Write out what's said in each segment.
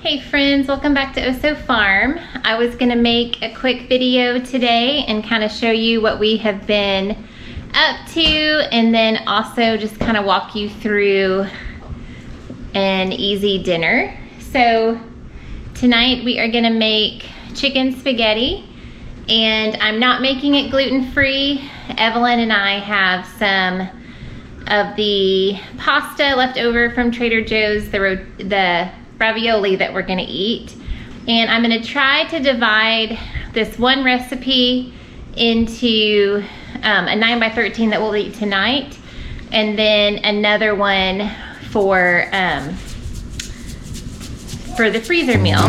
Hey friends, welcome back to OsoFarm. I was gonna make a quick video today and kind of show you what we have been up to, and then also just kind of walk you through an easy dinner. So tonight we are gonna make chicken spaghetti, and I'm not making it gluten-free. Evelyn and I have some of the pasta left over from Trader Joe's, the ravioli that we're gonna eat. And I'm gonna try to divide this one recipe into a 9x13 that we'll eat tonight, and then another one for the freezer meal.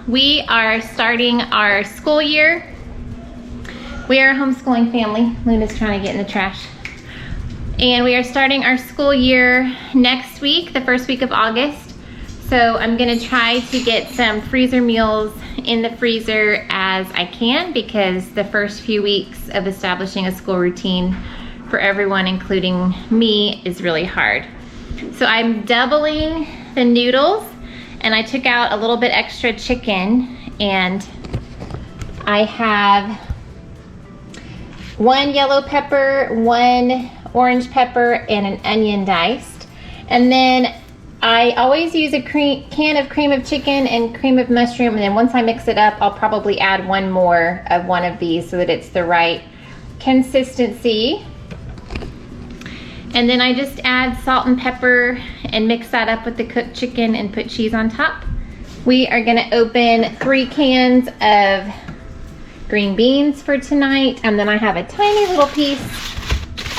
We are starting our school year. We are a homeschooling family. Luna's trying to get in the trash. And we are starting our school year next week, the first week of August. So I'm gonna try to get some freezer meals in the freezer as I can, because the first few weeks of establishing a school routine for everyone, including me, is really hard. So I'm doubling the noodles, and I took out a little bit extra chicken, and I have 1 yellow pepper, 1 orange pepper, and an onion diced. And then I always use a can of cream of chicken and cream of mushroom, and then once I mix it up, I'll probably add one more of one of these so that it's the right consistency. And then I just add salt and pepper and mix that up with the cooked chicken and put cheese on top. We are gonna open 3 cans of green beans for tonight, and then I have a tiny little piece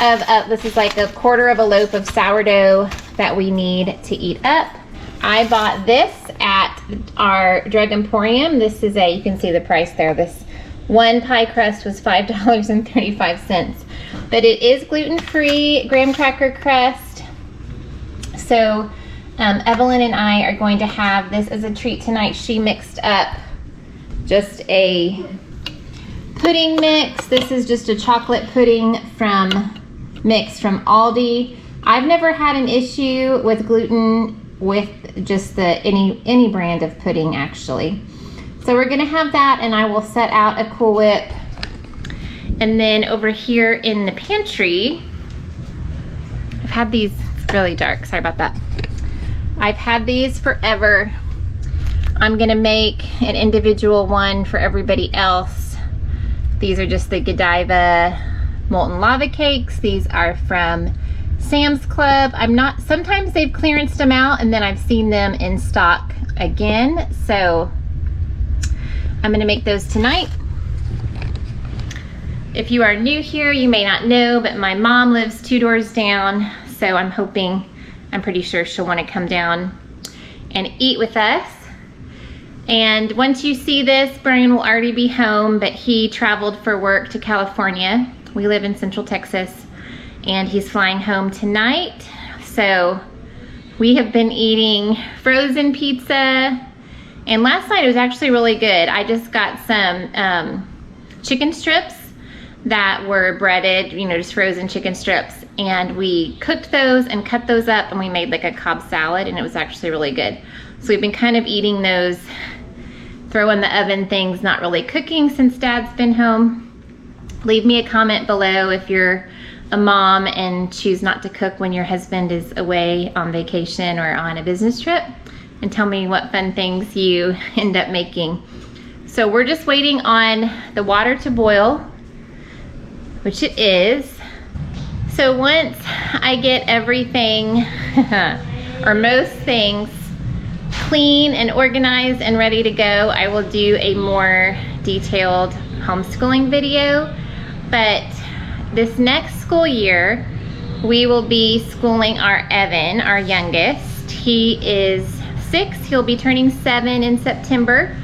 of this is like 1/4 of a loaf of sourdough that we need to eat up. I bought this at our Drug Emporium. This is you can see the price there. This one pie crust was $5.35, but it is gluten-free graham cracker crust. So Evelyn and I are going to have this as a treat tonight. She mixed up just a pudding mix. This is just a chocolate pudding mix from Aldi. I've never had an issue with gluten with just any brand of pudding, actually. So we're gonna have that, and I will set out a Cool Whip. And then over here in the pantry, I've had these, it's really dark, sorry about that. I've had these forever. I'm gonna make an individual one for everybody else. These are just the Godiva molten lava cakes. These are from Sam's Club. Sometimes they've clearanced them out, and then I've seen them in stock again. So I'm gonna make those tonight. If you are new here, you may not know, but my mom lives 2 doors down. So I'm pretty sure she'll wanna come down and eat with us. And once you see this, Brian will already be home, but he traveled for work to California. We live in Central Texas, and he's flying home tonight. So we have been eating frozen pizza, and last night it was actually really good. I just got some chicken strips that were breaded, just frozen chicken strips, and we cooked those and cut those up, and we made like a Cobb salad, and it was actually really good. So we've been kind of eating those throw in the oven things, not really cooking since Dad's been home. Leave me a comment below if you're a mom and choose not to cook when your husband is away on vacation or on a business trip, and tell me what fun things you end up making. So we're just waiting on the water to boil, which it is. So once I get everything, or most things, clean and organized and ready to go, I will do a more detailed homeschooling video. But this next school year, we will be schooling our Evan, our youngest. He is 6, he'll be turning 7 in September,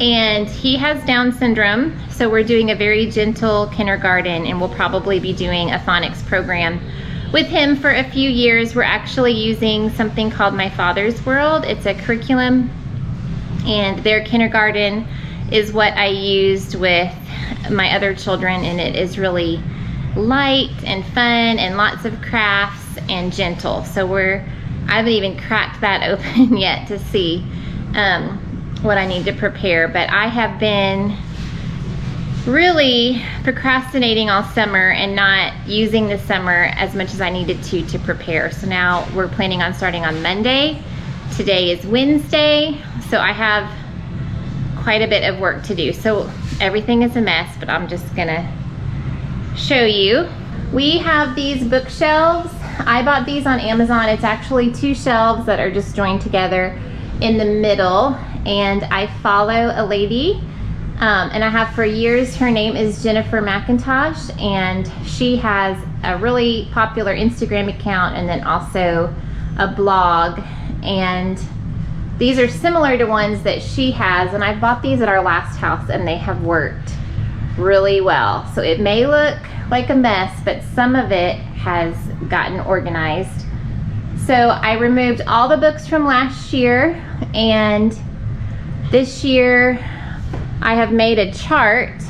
and he has Down syndrome. So we're doing a very gentle kindergarten, and we'll probably be doing a phonics program with him for a few years. We're actually using something called My Father's World. It's a curriculum, and their kindergarten is what I used with my other children, and it is really light and fun and lots of crafts and gentle. So I haven't even cracked that open yet to see what I need to prepare, but I have been really procrastinating all summer and not using the summer as much as I needed to prepare. So now we're planning on starting on Monday. Today is Wednesday, so I have quite a bit of work to do. So everything is a mess, but I'm just gonna show you. We have these bookshelves. I bought these on Amazon. It's actually 2 shelves that are just joined together in the middle, and I follow a lady and I have for years. Her name is Jennifer McIntosh, and she has a really popular Instagram account and then also a blog, and these are similar to ones that she has, and I bought these at our last house and they have worked really well. So it may look like a mess, but some of it has gotten organized. So I removed all the books from last year, and this year I have made a chart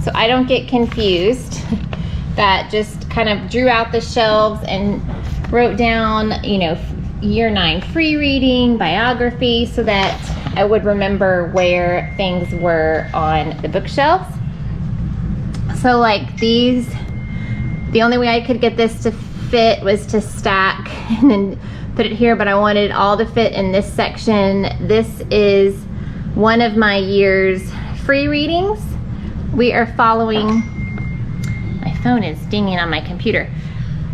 so I don't get confused that just kind of drew out the shelves and wrote down, you know, year 9 free reading, biography, so that I would remember where things were on the bookshelves. So like these, the only way I could get this to fit was to stack and then put it here, but I wanted it all to fit in this section. This is one of my year's free readings. We are following, my phone is dinging on my computer.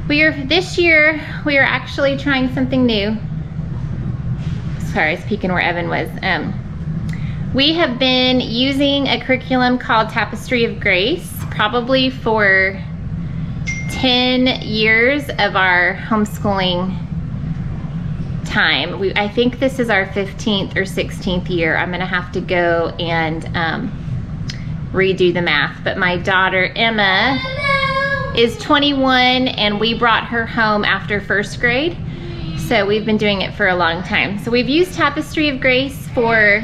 This year, we are actually trying something new. Sorry, I was peeking where Evan was. We have been using a curriculum called Tapestry of Grace, probably for 10 years of our homeschooling time. I think this is our 15th or 16th year. I'm gonna have to go and redo the math, but my daughter Emma is 21, and we brought her home after 1st grade. So we've been doing it for a long time. So we've used Tapestry of Grace for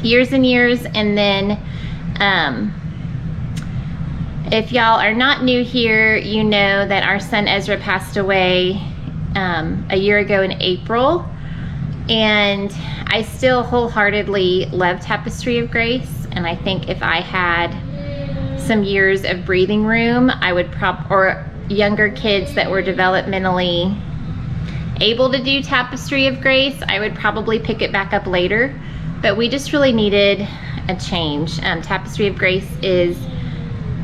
years and years, and then if y'all are not new here, you know that our son Ezra passed away a year ago in April, and I still wholeheartedly love Tapestry of Grace, and I think if I had some years of breathing room, I would or younger kids that were developmentally able to do Tapestry of Grace, I would probably pick it back up later, but we just really needed a change. Tapestry of Grace is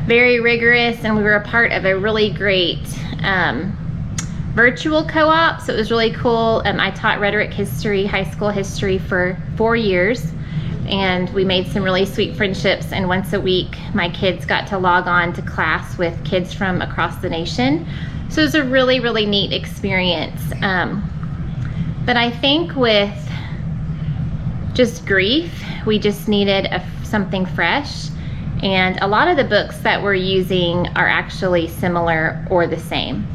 very rigorous, and we were a part of a really great virtual co-op, so it was really cool. I taught rhetoric history, high school history for 4 years, and we made some really sweet friendships, and once a week my kids got to log on to class with kids from across the nation. So it was a really, really neat experience. But I think with just grief, we just needed something fresh, and a lot of the books that we're using are actually similar or the same.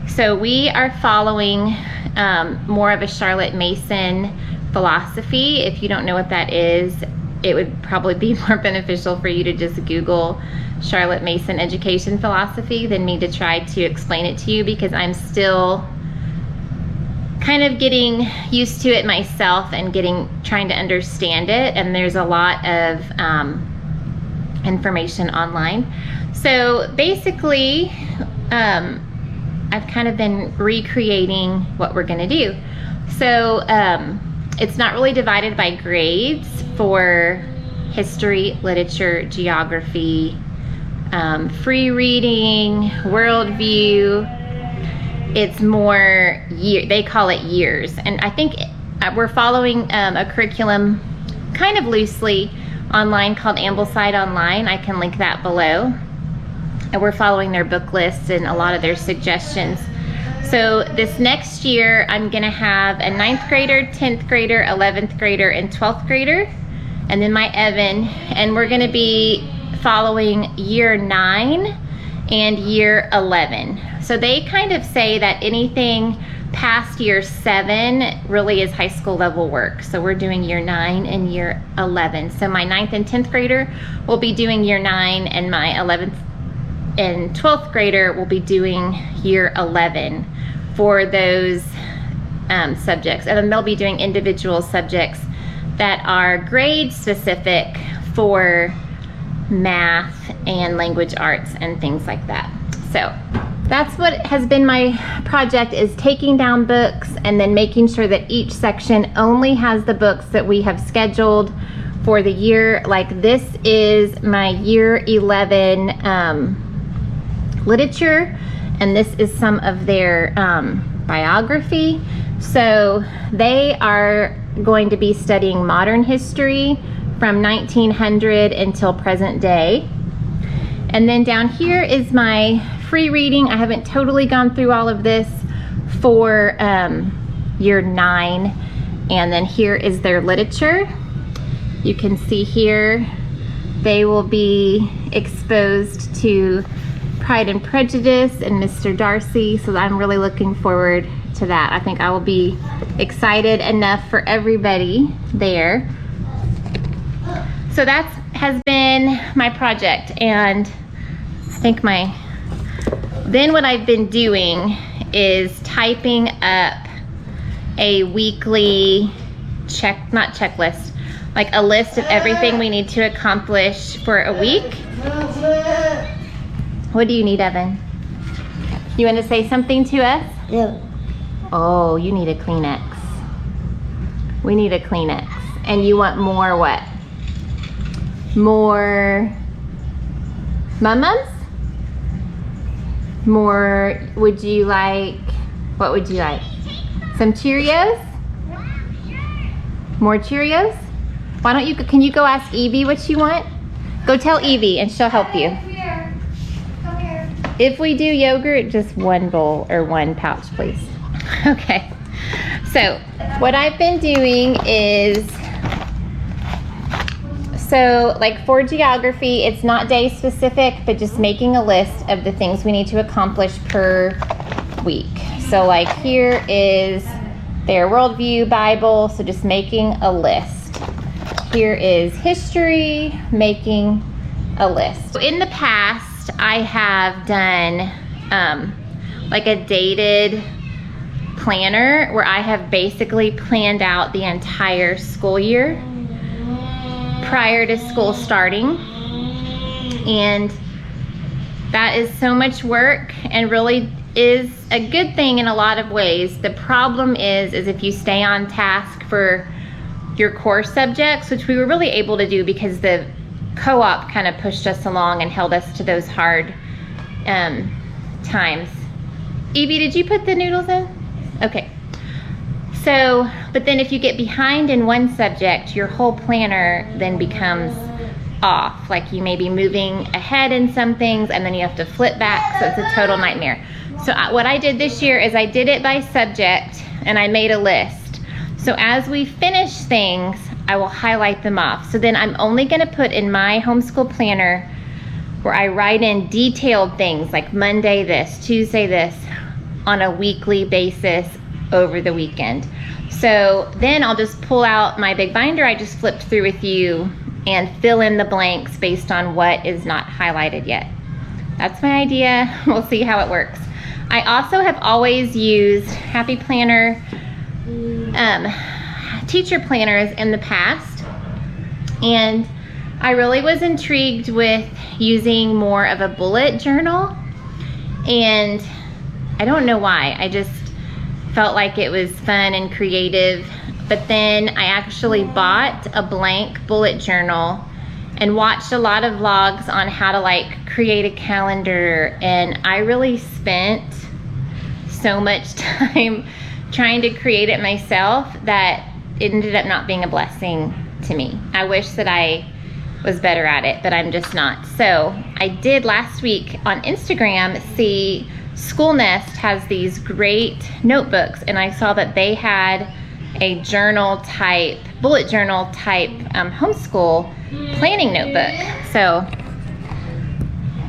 So we are following more of a Charlotte Mason philosophy. If you don't know what that is, it would probably be more beneficial for you to just Google Charlotte Mason education philosophy than me to try to explain it to you, because I'm still kind of getting used to it myself and trying to understand it, and there's a lot of information online. So basically, I've kind of been recreating what we're gonna do. So it's not really divided by grades for history, literature, geography, free reading, worldview. It's more they call it years. And I think we're following a curriculum kind of loosely online called Ambleside Online. I can link that below. And we're following their book lists and a lot of their suggestions. So this next year, I'm gonna have a 9th grader, 10th grader, 11th grader, and 12th grader, and then my Evan, and we're gonna be following year 9 and year 11. So they kind of say that anything past year 7 really is high school level work. So we're doing year 9 and year 11. So my 9th and 10th grader will be doing year 9, and my 11th and 12th grader will be doing year 11 for those subjects. And then they'll be doing individual subjects that are grade specific for math and language arts and things like that. So that's what has been my project, is taking down books and then making sure that each section only has the books that we have scheduled for the year. Like this is my year 11 literature, and this is some of their biography. So they are going to be studying modern history from 1900 until present day. And then down here is my free reading. I haven't totally gone through all of this for year 9. And then here is their literature. You can see here they will be exposed to Pride and Prejudice and Mr. Darcy, so I'm really looking forward to that. I think I will be excited enough for everybody there. So that has been my project, and I think then what I've been doing is typing up a weekly not checklist, like a list of everything we need to accomplish for a week. What do you need, Evan? You want to say something to us? Yeah. Oh, you need a Kleenex. We need a Kleenex. And you want more what? More Mum-Mums? More, what would you like? Some Cheerios? More Cheerios? Why don't you, can you go ask Evie what you want? Go tell Evie and she'll help you. Come here. If we do yogurt, just one bowl or one pouch, please. Okay. So what I've been doing is, so like for geography, it's not day specific, but just making a list of the things we need to accomplish per week. So like here is their worldview Bible, so just making a list. Here is history, making a list. In the past, I have done like a dated planner where I have basically planned out the entire school year prior to school starting, and that is so much work and really is a good thing in a lot of ways. The problem is if you stay on task for your core subjects, which we were really able to do because the co-op kind of pushed us along and held us to those hard times. Evie, did you put the noodles in? Okay. So, but then if you get behind in one subject, your whole planner then becomes off. Like you may be moving ahead in some things and then you have to flip back, so it's a total nightmare. So what I did this year is I did it by subject and I made a list. So as we finish things, I will highlight them off. So then I'm only gonna put in my homeschool planner where I write in detailed things like Monday this, Tuesday this, on a weekly basis over the weekend. So then I'll just pull out my big binder I just flipped through with you and fill in the blanks based on what is not highlighted yet. That's my idea. We'll see how it works. I also have always used Happy Planner teacher planners in the past, and I really was intrigued with using more of a bullet journal, and I don't know why. I just felt like it was fun and creative. But then I actually bought a blank bullet journal and watched a lot of vlogs on how to like create a calendar, and I really spent so much time trying to create it myself that it ended up not being a blessing to me. I wish that I was better at it, but I'm just not. So I did last week on Instagram see School Nest has these great notebooks, and I saw that they had a journal type, bullet journal type homeschool planning notebook. So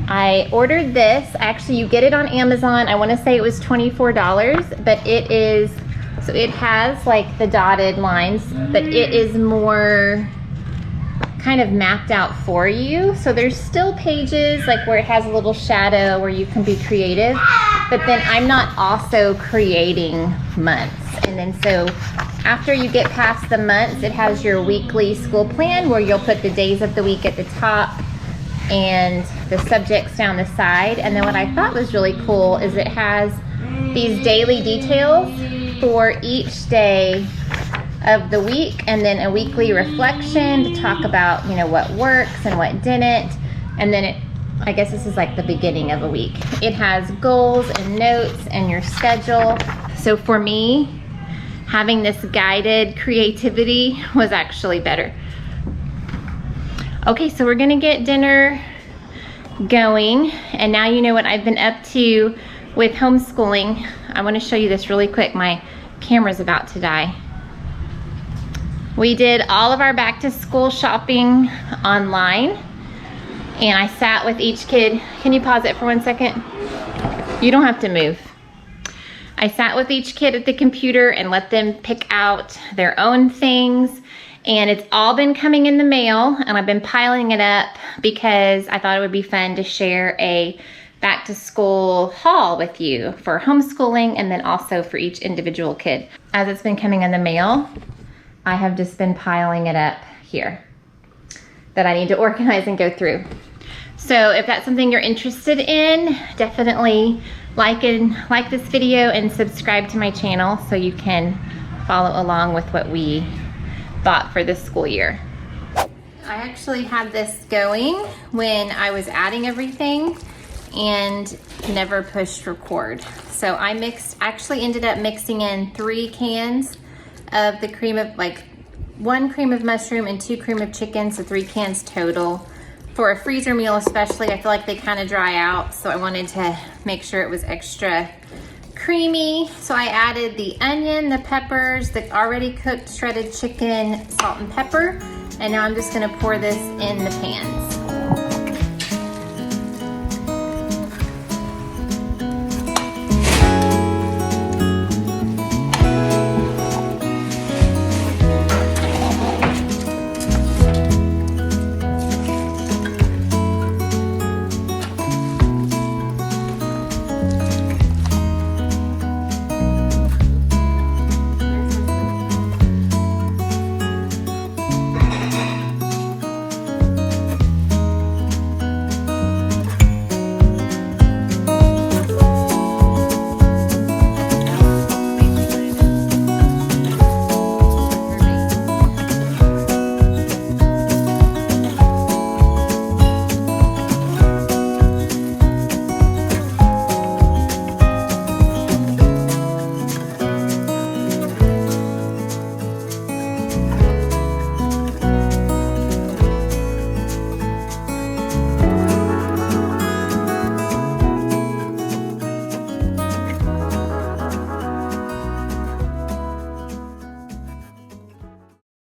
I ordered this. Actually, you get it on Amazon. I want to say it was $24, but it is, so it has like the dotted lines, but it is more kind of mapped out for you. So there's still pages like where it has a little shadow where you can be creative, but then I'm not also creating months. And then so after you get past the months, it has your weekly school plan where you'll put the days of the week at the top and the subjects down the side. And then what I thought was really cool is it has these daily details for each day of the week, and then a weekly reflection to talk about, you know, what works and what didn't. And then I guess this is like the beginning of a week. It has goals and notes and your schedule. So for me, having this guided creativity was actually better. Okay, so we're gonna get dinner going, and now you know what I've been up to with homeschooling. I want to show you this really quick. My camera's about to die. We did all of our back to school shopping online, and I sat with each kid. Can you pause it for 1 second? You don't have to move. I sat with each kid at the computer and let them pick out their own things, and it's all been coming in the mail, and I've been piling it up because I thought it would be fun to share a back to school haul with you for homeschooling and then also for each individual kid. As it's been coming in the mail, I have just been piling it up here that I need to organize and go through. So if that's something you're interested in, definitely like this video and subscribe to my channel so you can follow along with what we bought for this school year. I actually had this going when I was adding everything and never pushed record. So I actually ended up mixing in 3 cans of the cream of, like 1 cream of mushroom and 2 cream of chicken, so 3 cans total. For a freezer meal especially, I feel like they kind of dry out, so I wanted to make sure it was extra creamy. So I added the onion, the peppers, the already cooked shredded chicken, salt and pepper, and now I'm just gonna pour this in the pan.